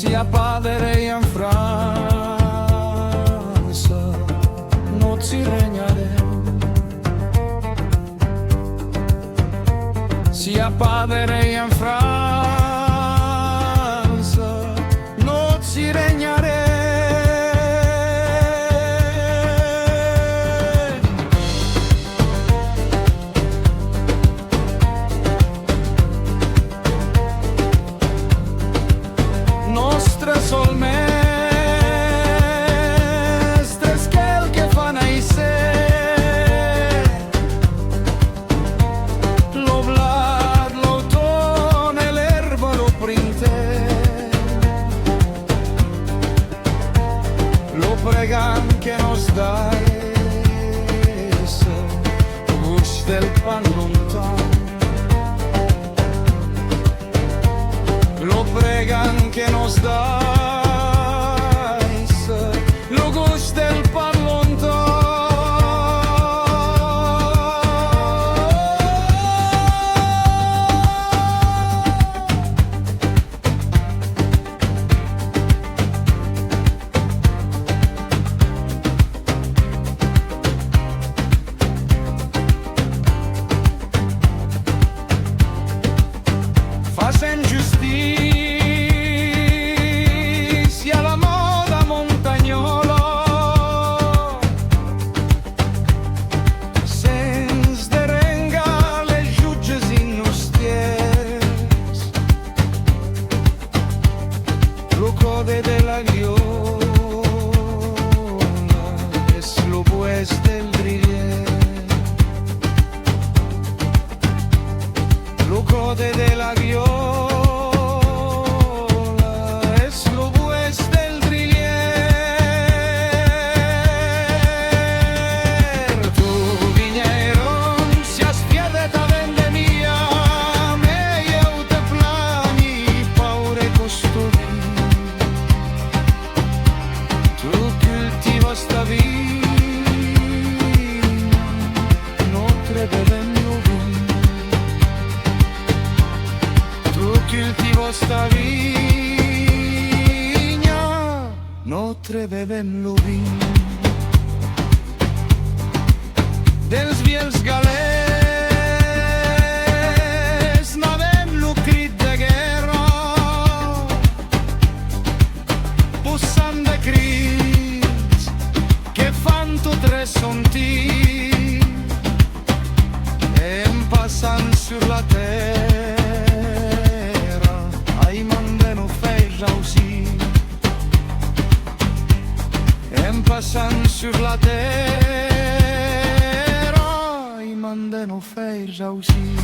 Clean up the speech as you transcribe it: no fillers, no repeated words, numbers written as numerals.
sia padre en França, no si regnarem. Sia padre en França, no si regnarem. Nostre sol mestres, quel que fa naixer lo blat, l'automn e l'herba, lo printemps, lo pregant que nos dais lo gust del pan lontano, lo pregan que nos dais lo gust del pan lontano. Facen justícia la moda montagnola, sens derengar les jutges injustiers, lo code de la gliola és lo bues del griller, lo code de la gliola es lo bues del griller. Tu viñeron si has piedeta vendemia, me eu te plani paure costumi. Tu cultivas sta viña, no trebevem lubim. Tu cultivo sta viña, no trebevem lo vin. Dels viels galers n'avem lo crit de guerra, pussant de crits que fan tot ressentir, en passant sur la terra, ai mandeno feir aussi, en passant sur la terra, ai mandeno feir aussi.